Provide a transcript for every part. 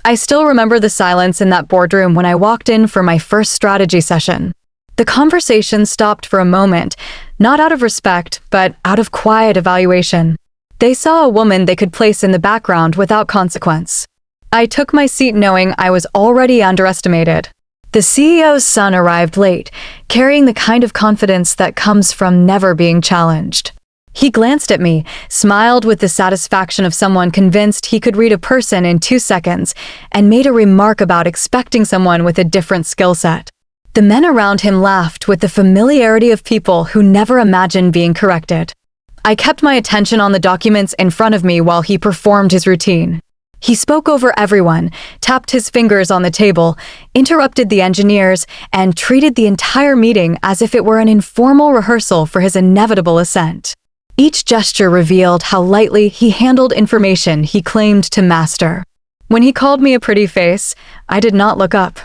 I still remember the silence in that boardroom when I walked in for my first strategy session. The conversation stopped for a moment, not out of respect, but out of quiet evaluation. They saw a woman they could place in the background without consequence. I took my seat knowing I was already underestimated. The CEO's son arrived late, carrying the kind of confidence that comes from never being challenged. He glanced at me, smiled with the satisfaction of someone convinced he could read a person in 2 seconds, and made a remark about expecting someone with a different skill set. The men around him laughed with the familiarity of people who never imagined being corrected. I kept my attention on the documents in front of me while he performed his routine. He spoke over everyone, tapped his fingers on the table, interrupted the engineers, and treated the entire meeting as if it were an informal rehearsal for his inevitable ascent. Each gesture revealed how lightly he handled information he claimed to master. When he called me a pretty face, I did not look up.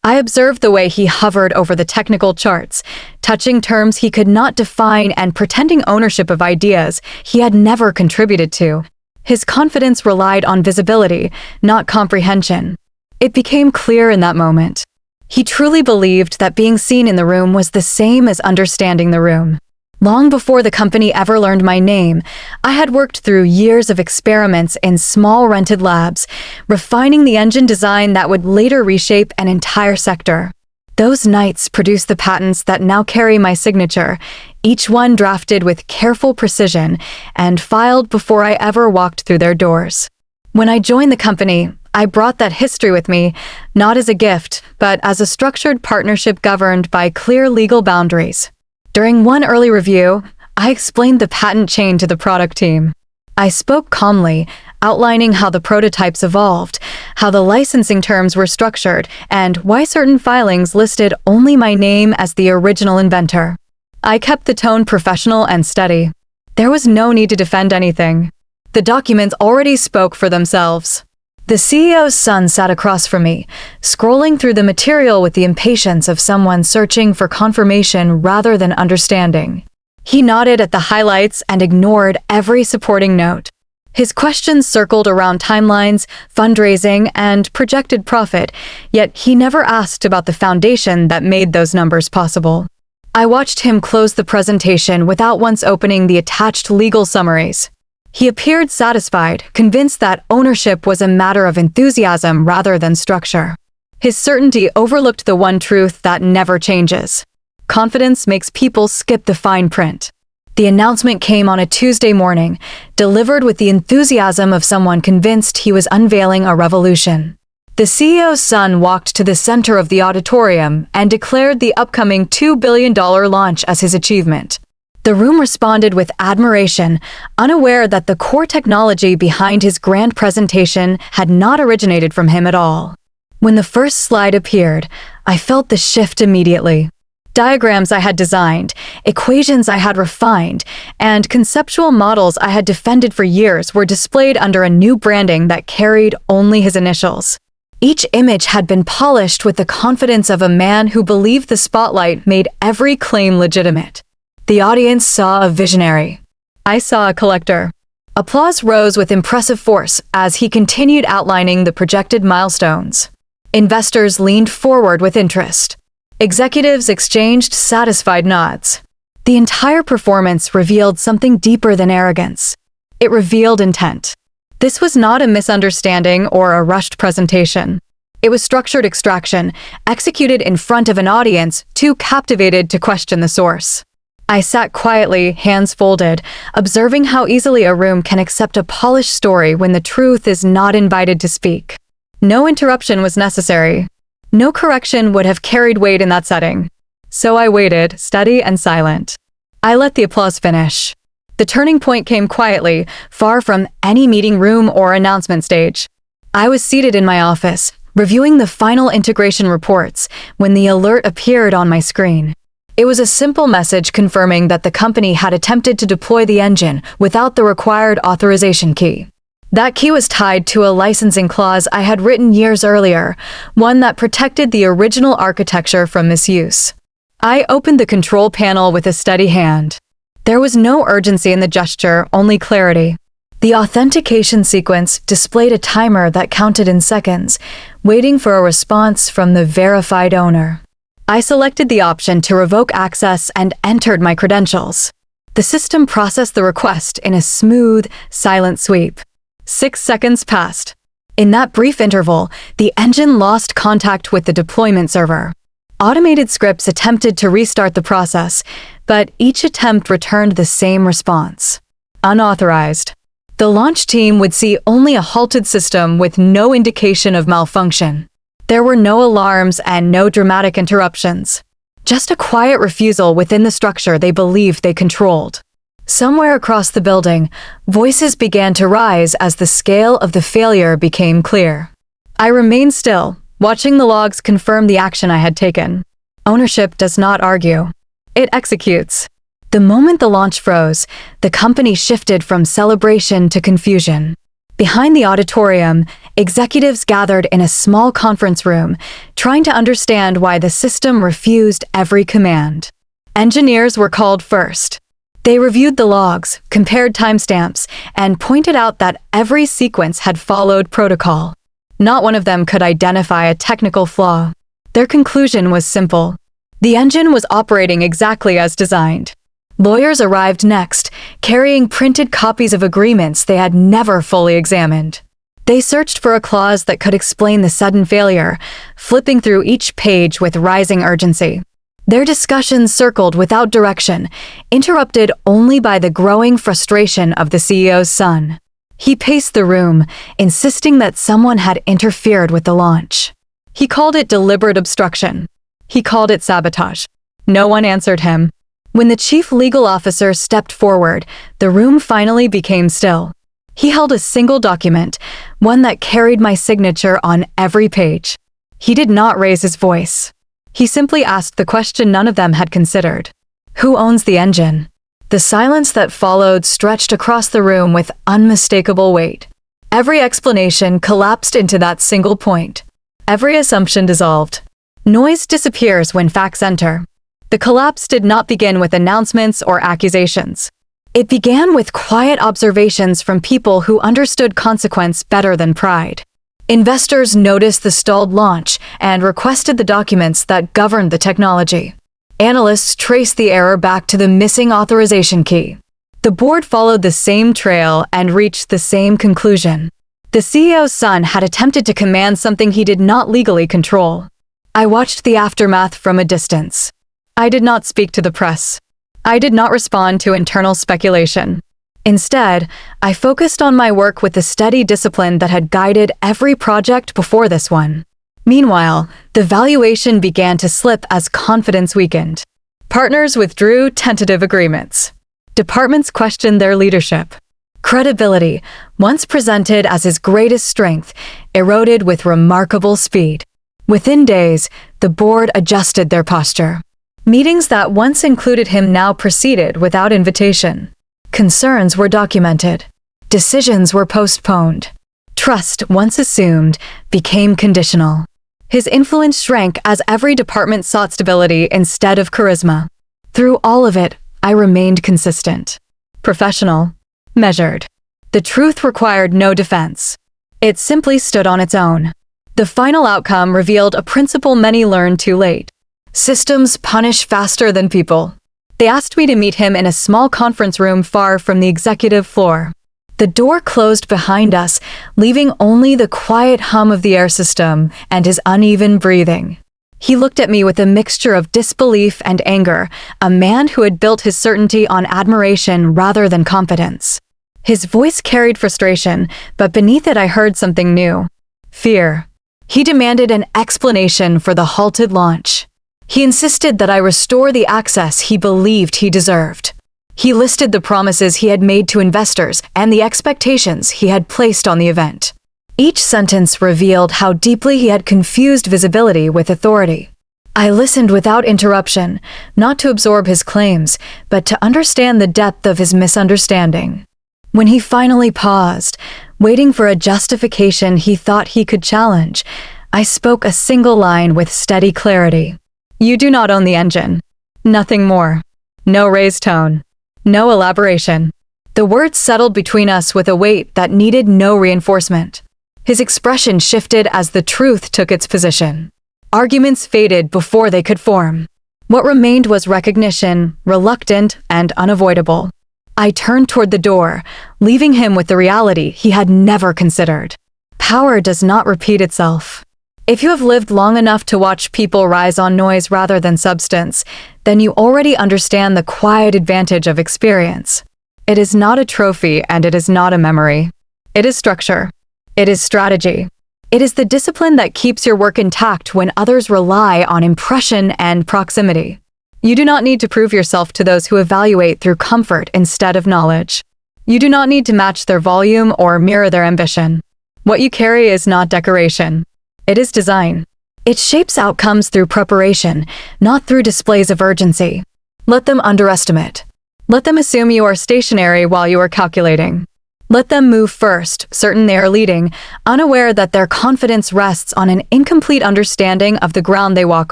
I observed the way he hovered over the technical charts, touching terms he could not define and pretending ownership of ideas he had never contributed to. His confidence relied on visibility, not comprehension. It became clear in that moment. He truly believed that being seen in the room was the same as understanding the room. Long before the company ever learned my name, I had worked through years of experiments in small rented labs, refining the engine design that would later reshape an entire sector. Those nights produced the patents that now carry my signature, each one drafted with careful precision and filed before I ever walked through their doors. When I joined the company, I brought that history with me, not as a gift, but as a structured partnership governed by clear legal boundaries. During one early review, I explained the patent chain to the product team. I spoke calmly, outlining how the prototypes evolved, how the licensing terms were structured, and why certain filings listed only my name as the original inventor. I kept the tone professional and steady. There was no need to defend anything. The documents already spoke for themselves. The CEO's son sat across from me, scrolling through the material with the impatience of someone searching for confirmation rather than understanding. He nodded at the highlights and ignored every supporting note. His questions circled around timelines, fundraising, and projected profit, yet he never asked about the foundation that made those numbers possible. I watched him close the presentation without once opening the attached legal summaries. He appeared satisfied, convinced that ownership was a matter of enthusiasm rather than structure. His certainty overlooked the one truth that never changes. Confidence makes people skip the fine print. The announcement came on a Tuesday morning, delivered with the enthusiasm of someone convinced he was unveiling a revolution. The CEO's son walked to the center of the auditorium and declared the upcoming $2 billion launch as his achievement. The room responded with admiration, unaware that the core technology behind his grand presentation had not originated from him at all. When the first slide appeared, I felt the shift immediately. Diagrams I had designed, equations I had refined, and conceptual models I had defended for years were displayed under a new branding that carried only his initials. Each image had been polished with the confidence of a man who believed the spotlight made every claim legitimate. The audience saw a visionary. I saw a collector. Applause rose with impressive force as he continued outlining the projected milestones. Investors leaned forward with interest. Executives exchanged satisfied nods. The entire performance revealed something deeper than arrogance. It revealed intent. This was not a misunderstanding or a rushed presentation. It was structured extraction, executed in front of an audience too captivated to question the source. I sat quietly, hands folded, observing how easily a room can accept a polished story when the truth is not invited to speak. No interruption was necessary. No correction would have carried weight in that setting. So I waited, steady and silent. I let the applause finish. The turning point came quietly, far from any meeting room or announcement stage. I was seated in my office, reviewing the final integration reports, when the alert appeared on my screen. It was a simple message confirming that the company had attempted to deploy the engine without the required authorization key. That key was tied to a licensing clause I had written years earlier, one that protected the original architecture from misuse. I opened the control panel with a steady hand. There was no urgency in the gesture, only clarity. The authentication sequence displayed a timer that counted in seconds, waiting for a response from the verified owner. I selected the option to revoke access and entered my credentials. The system processed the request in a smooth, silent sweep. 6 seconds passed. In that brief interval, the engine lost contact with the deployment server. Automated scripts attempted to restart the process, but each attempt returned the same response: unauthorized. The launch team would see only a halted system with no indication of malfunction. There were no alarms and no dramatic interruptions. Just a quiet refusal within the structure they believed they controlled. Somewhere across the building, voices began to rise as the scale of the failure became clear. I remained still, watching the logs confirm the action I had taken. Ownership does not argue. It executes. The moment the launch froze, the company shifted from celebration to confusion. Behind the auditorium, executives gathered in a small conference room, trying to understand why the system refused every command. Engineers were called first. They reviewed the logs, compared timestamps, and pointed out that every sequence had followed protocol. Not one of them could identify a technical flaw. Their conclusion was simple. The engine was operating exactly as designed. Lawyers arrived next, carrying printed copies of agreements they had never fully examined. They searched for a clause that could explain the sudden failure, flipping through each page with rising urgency. Their discussions circled without direction, interrupted only by the growing frustration of the CEO's son. He paced the room, insisting that someone had interfered with the launch. He called it deliberate obstruction. He called it sabotage. No one answered him. When the chief legal officer stepped forward, the room finally became still. He held a single document, one that carried my signature on every page. He did not raise his voice. He simply asked the question none of them had considered. Who owns the engine? The silence that followed stretched across the room with unmistakable weight. Every explanation collapsed into that single point. Every assumption dissolved. Noise disappears when facts enter. The collapse did not begin with announcements or accusations. It began with quiet observations from people who understood consequence better than pride. Investors noticed the stalled launch and requested the documents that governed the technology. Analysts traced the error back to the missing authorization key. The board followed the same trail and reached the same conclusion. The CEO's son had attempted to command something he did not legally control. I watched the aftermath from a distance. I did not speak to the press. I did not respond to internal speculation. Instead, I focused on my work with the steady discipline that had guided every project before this one. Meanwhile, the valuation began to slip as confidence weakened. Partners withdrew tentative agreements. Departments questioned their leadership. Credibility, once presented as his greatest strength, eroded with remarkable speed. Within days, the board adjusted their posture. Meetings that once included him now proceeded without invitation. Concerns were documented. Decisions were postponed. Trust, once assumed, became conditional. His influence shrank as every department sought stability instead of charisma. Through all of it, I remained consistent. Professional. Measured. The truth required no defense. It simply stood on its own. The final outcome revealed a principle many learned too late. Systems punish faster than people. They asked me to meet him in a small conference room far from the executive floor. The door closed behind us, leaving only the quiet hum of the air system and his uneven breathing. He looked at me with a mixture of disbelief and anger, a man who had built his certainty on admiration rather than confidence. His voice carried frustration, but beneath it I heard something new. Fear. He demanded an explanation for the halted launch. He insisted that I restore the access he believed he deserved. He listed the promises he had made to investors and the expectations he had placed on the event. Each sentence revealed how deeply he had confused visibility with authority. I listened without interruption, not to absorb his claims, but to understand the depth of his misunderstanding. When he finally paused, waiting for a justification he thought he could challenge, I spoke a single line with steady clarity. You do not own the engine. Nothing more. No raised tone. No elaboration. The words settled between us with a weight that needed no reinforcement. His expression shifted as the truth took its position. Arguments faded before they could form. What remained was recognition, reluctant and unavoidable. I turned toward the door, leaving him with the reality he had never considered. Power does not repeat itself. If you have lived long enough to watch people rise on noise rather than substance, then you already understand the quiet advantage of experience. It is not a trophy and it is not a memory. It is structure. It is strategy. It is the discipline that keeps your work intact when others rely on impression and proximity. You do not need to prove yourself to those who evaluate through comfort instead of knowledge. You do not need to match their volume or mirror their ambition. What you carry is not decoration. It is design. It shapes outcomes through preparation, not through displays of urgency. Let them underestimate. Let them assume you are stationary while you are calculating. Let them move first, certain they are leading, unaware that their confidence rests on an incomplete understanding of the ground they walk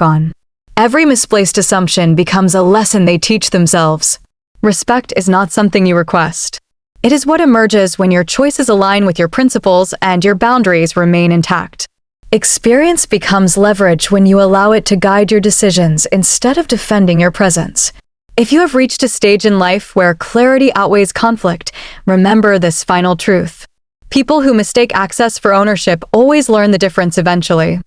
on. Every misplaced assumption becomes a lesson they teach themselves. Respect is not something you request. It is what emerges when your choices align with your principles and your boundaries remain intact. Experience becomes leverage when you allow it to guide your decisions instead of defending your presence. If you have reached a stage in life where clarity outweighs conflict, remember this final truth. People who mistake access for ownership always learn the difference eventually.